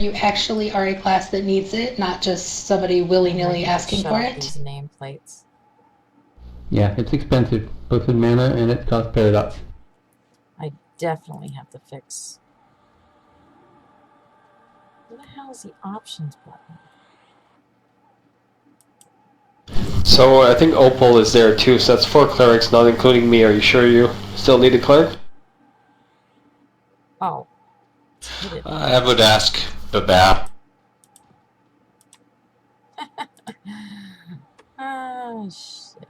You actually are a class that needs it, not just somebody willy-nilly asking for it. These nameplates. Yeah, it's expensive, both in mana and it costs paradox. I definitely have to fix. Where the hell is the options button? So I think Opal is there too, so that's 4 clerics, not including me. Are you sure you still need a cleric? Oh. I would ask Babab. Ah, shit.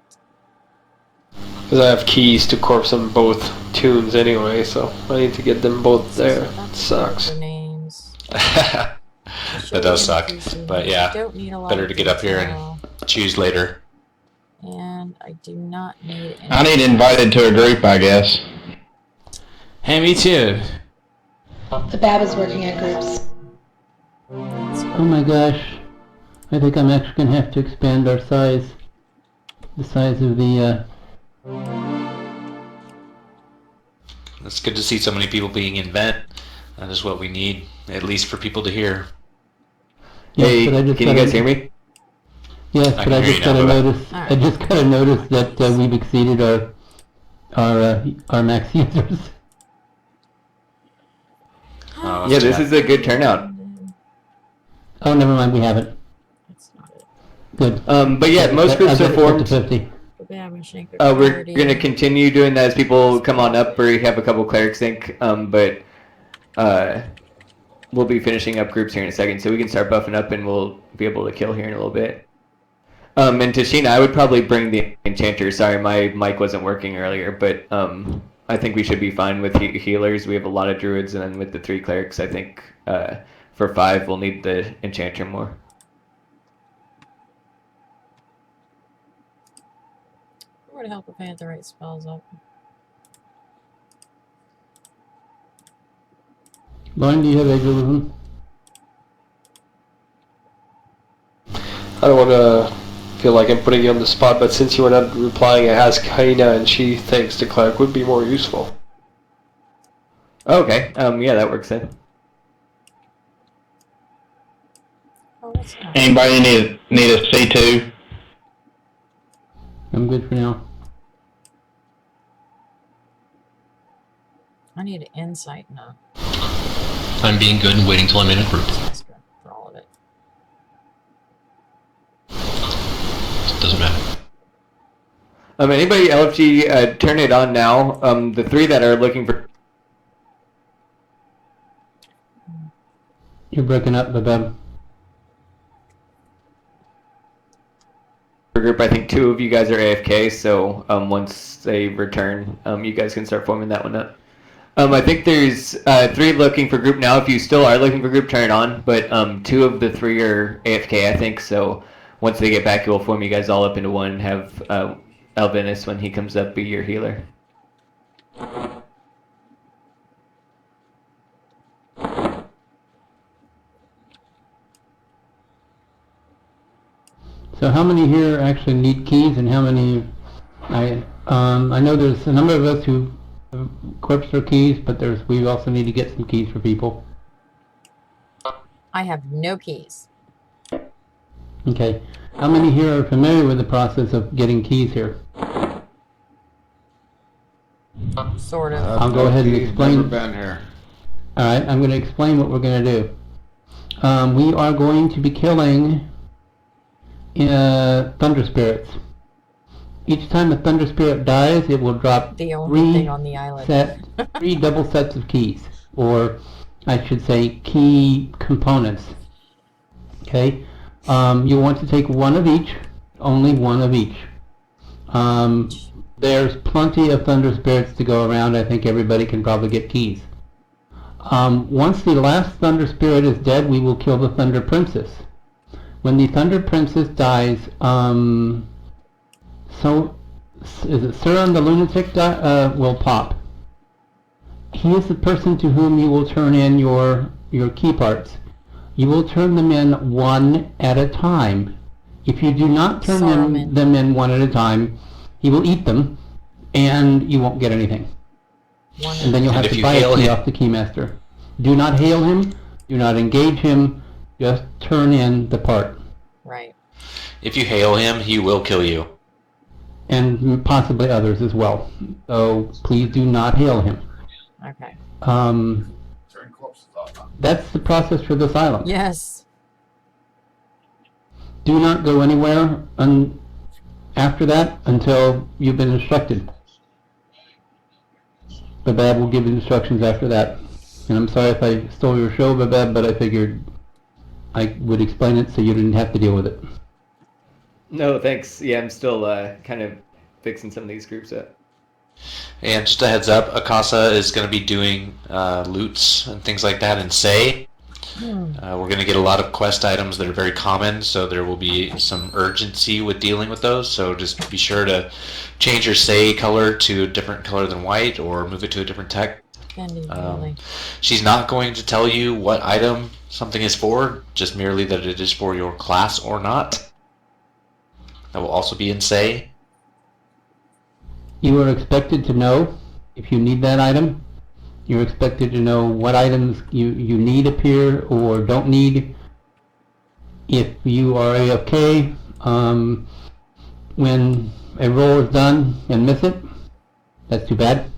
Because I have keys to corpse on both tunes anyway, so I need to get them both there. It sucks. Names. That does suck, but yeah, better to get up here and choose later. And I do not need any. I need invited to a group, I guess. Hey, me too. The BAB is working at groups. Oh my gosh. I think I'm actually going to have to expand our size. The size of the, It's good to see so many people being in vent. That is what we need, at least for people to hear. Yes, hey, but I just can you guys hear me? Yes, but I just got to notice. I just got to notice that we've exceeded our max users. Oh, Yeah, this is a good turnout. Oh, never mind, we haven't. That's not it. Good. But yeah, most groups are formed. 50. We're gonna continue doing that as people come on up, or we have a couple clerics think. But we'll be finishing up groups here in a second, so we can start buffing up, and we'll be able to kill here in a little bit. And Tashina, I would probably bring the enchanter. Sorry, my mic wasn't working earlier, but I think we should be fine with healers. We have a lot of druids, and then with the 3 clerics, I think for 5 we'll need the enchanter more. Where to help if I had the right spells up. Lauren, do you have exorcism? I don't want to feel like I'm putting you on the spot, but since you were not replying, I asked Haina, and she thinks the cleric would be more useful. Okay, yeah, that works then. Oh, what's that? Anybody need a C2? I'm good for now. I need an insight now. I'm being good and waiting till I'm in a group. For all of it. It doesn't matter. Anybody LFG, turn it on now. The 3 that are looking for. You're breaking up, Babab. Group, I think 2 of you guys are AFK, so once they return, you guys can start forming that one up. I think there's 3 looking for group now. If you still are looking for group, turn it on. But 2 of the 3 are AFK, I think. So once they get back, it will form you guys all up into one and have Alvinus, when he comes up, be your healer. So how many here actually need keys, and how many? I know there's a number of us who corpse their keys, but we also need to get some keys for people. I have no keys. Okay. How many here are familiar with the process of getting keys here? Sort of. I'll go ahead and explain. Never been here. All right, I'm going to explain what we're going to do. We are going to be killing thunder spirits. Each time a thunder spirit dies, it will drop The only thing on the island. 3 double sets of keys, or I should say key components. Okay, you want to take one of each, only one of each. There's plenty of thunder spirits to go around. I think everybody can probably get keys. Once the last thunder spirit is dead, we will kill the thunder princess. When the thunder princess dies, so is it Suran the lunatic will pop. He is the person to whom you will turn in your key parts. You will turn them in one at a time. If you do not turn them in one at a time, he will eat them, and you won't get anything. And then you'll have to buy a key off the keymaster. Do not hail him. Do not engage him. Just turn in the part. Right. If you hail him, he will kill you. And possibly others as well. So please do not hail him. Okay. That's the process for this island. Yes. Do not go anywhere after that until you've been instructed. Babab will give you instructions after that. And I'm sorry if I stole your show, Babab, but I figured I would explain it so you didn't have to deal with it. No, thanks. Yeah, I'm still kind of fixing some of these groups up. And just a heads up, Akasa is going to be doing loots and things like that in Say. We're going to get a lot of quest items that are very common, so there will be some urgency with dealing with those. So just be sure to change your Say color to a different color than white, or move it to a different tech. She's not going to tell you what item something is for, just merely that it is for your class or not. That will also be in Say. You are expected to know if you need that item. You're expected to know what items you need appear or don't need. If you are AFK, when a roll is done and miss it, that's too bad.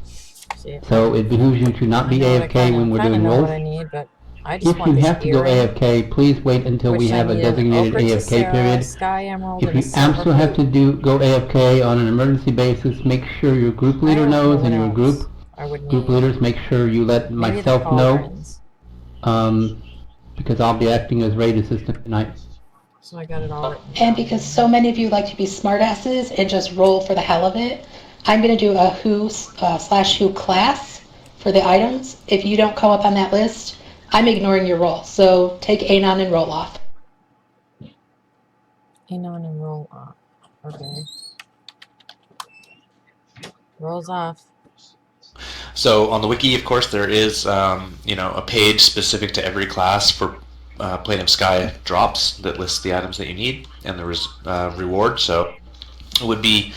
So it behooves you to not be AFK when we're doing rolls. What I need, but I just If want you this have to go earring, AFK, please wait until we which I have a need an designated ochre AFK tessera, period. Sky emerald, If and a you silver absolutely have boot. to go AFK on an emergency basis, make sure your group leader knows, and your group leaders make sure you let Maybe myself the know, cauldrons. because I'll be acting as raid assistant tonight. So I got it all written And down. because so many of you like to be smartasses and just roll for the hell of it, I'm going to do a who/who class for the items. If you don't come up on that list, I'm ignoring your roll. So take Anon and roll off. Anon and roll off. Okay. Rolls off. So on the wiki, of course, there is a page specific to every class for Platinum Sky drops that lists the items that you need and the reward. So it would be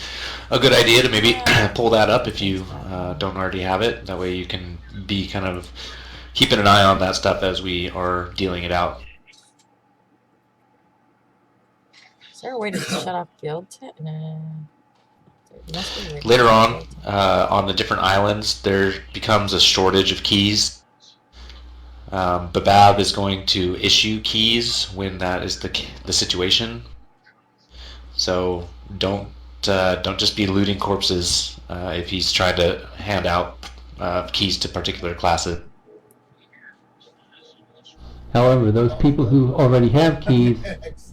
a good idea to maybe pull that up if you don't already have it. That way you can be kind of keeping an eye on that stuff as we are dealing it out. Is there a way to shut off guild tech? No. Later on the different islands, there becomes a shortage of keys. Babab is going to issue keys when that is the situation. So don't just be looting corpses if he's trying to hand out keys to particular classes. However, those people who already have keys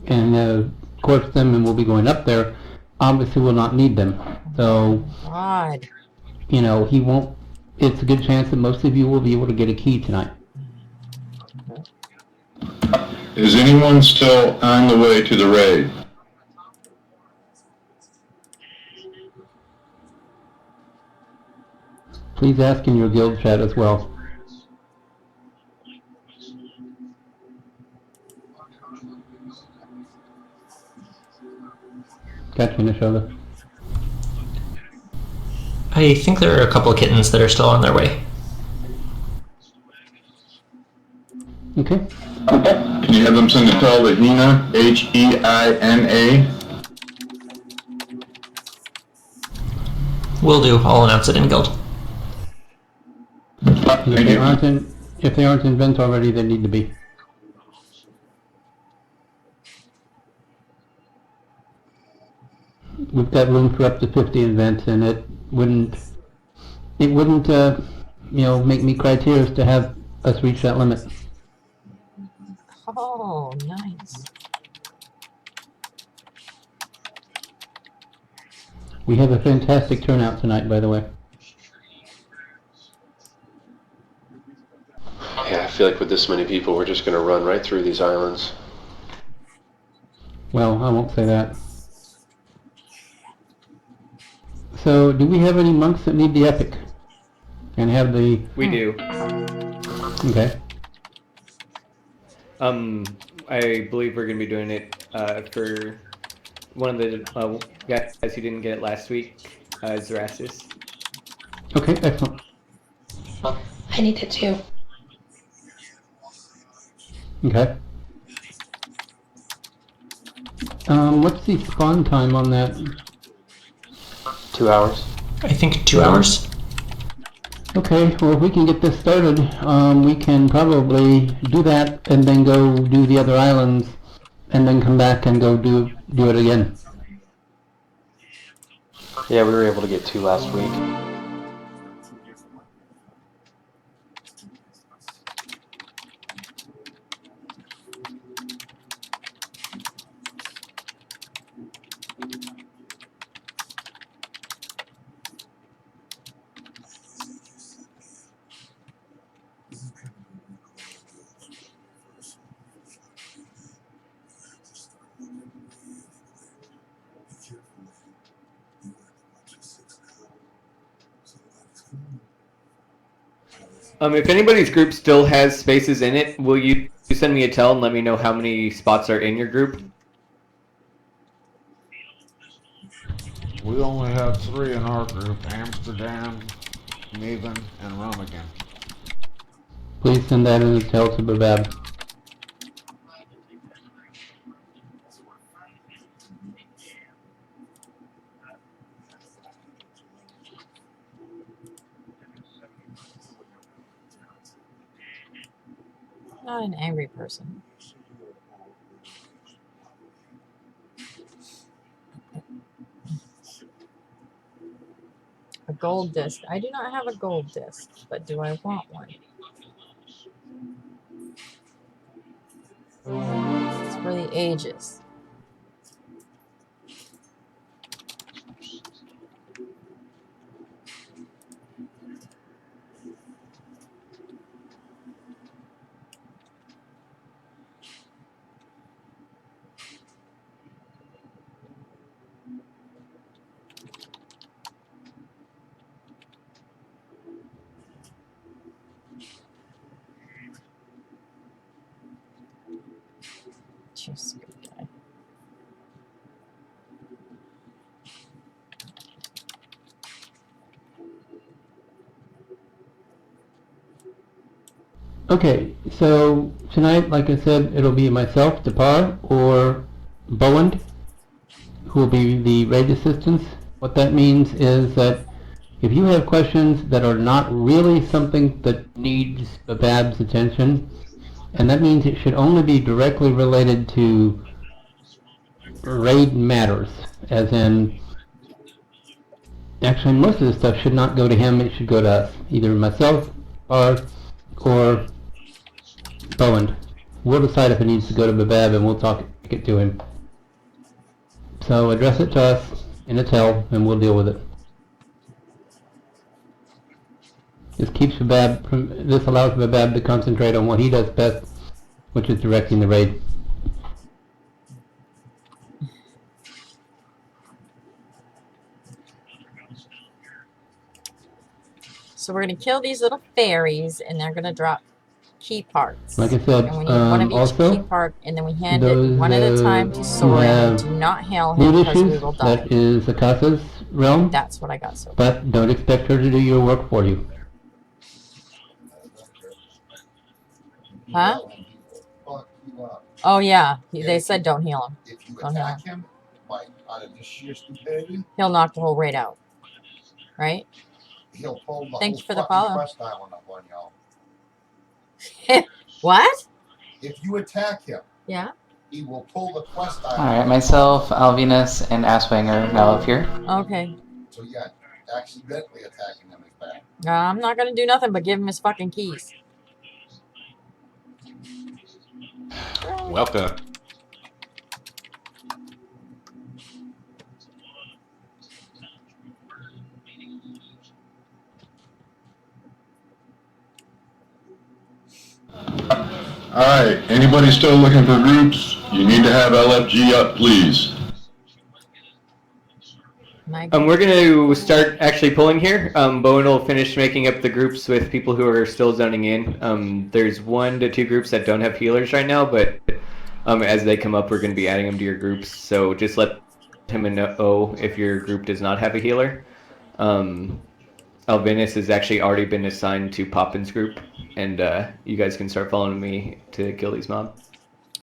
and corpse them and will be going up there, obviously will not need them. So, God. He won't. It's a good chance that most of you will be able to get a key tonight. Is anyone still on the way to the raid? Please ask in your guild chat as well. Gotcha, Nishoda. I think there are a couple of kittens that are still on their way. Okay. Can you have them send a tell to Hina, Heina? Will do. I'll announce it in guild. If they aren't in vent already, they need to be. We've got room for up to 50 in vent, and it wouldn't make me cry tears to have us reach that limit. Oh, nice. We have a fantastic turnout tonight, by the way. Yeah, I feel like with this many people, we're just going to run right through these islands. Well, I won't say that. So, do we have any monks that need the epic? And have the... We do. Okay. I believe we're going to be doing it for one of the guys who didn't get it last week, Zerastus. Okay, excellent. I need it too. Okay. What's the spawn time on that? 2 hours. I think 2 hours. Okay, well if we can get this started, we can probably do that and then go do the other islands and then come back and go do it again. Yeah, we were able to get 2 last week. If anybody's group still has spaces in it, will you send me a tell and let me know how many spots are in your group? We only have 3 in our group: Amsterdam, Neven, and Romigan. Please send that in a tell to Babab. Not an angry person. A gold disc. I do not have a gold disc, but do I want one? It's for the ages. Just good guy. Okay, so tonight, like I said, it'll be myself, Depar, or Bowen, who will be the raid assistants. What that means is that if you have questions that are not really something that needs Babab's attention, and that means it should only be directly related to raid matters, as in, actually most of the stuff should not go to him, it should go to us, either myself, or Bowen. We'll decide if it needs to go to Babab and we'll talk it to him. So address it to us in a tell and we'll deal with it. This keeps Babab from, this allows Babab to concentrate on what he does best, which is directing the raid. So we're gonna kill these little fairies, and they're gonna drop key parts. Like I said, and we need one of each also, key part, and then we hand it one at a time to Soren. Do not hail him because we will die. That is Akasa's realm. That's what I got so far. But don't expect her to do your work for you. Huh? Oh yeah, they said don't heal him. If you Don't heal attack him. him, out of just sheer stupidity, He'll knock the whole raid out. Right? he'll pull the Thank whole you for the fucking follow. quest island up on y'all. What? If you attack him, Yeah. he will pull the quest island. Alright, myself, Alvinus, and Asswanger now up here. Okay. So yeah, accidentally attacking him is bad. I'm not gonna do nothing but give him his fucking keys. Welcome. Alright, anybody still looking for groups? You need to have LFG up, please. We're going to start actually pulling here. Bowen will finish making up the groups with people who are still zoning in. There's 1 to 2 groups that don't have healers right now, but as they come up, we're going to be adding them to your groups. So just let him know if your group does not have a healer. Alvinus has actually already been assigned to Poppin's group, and you guys can start following me to kill these mobs.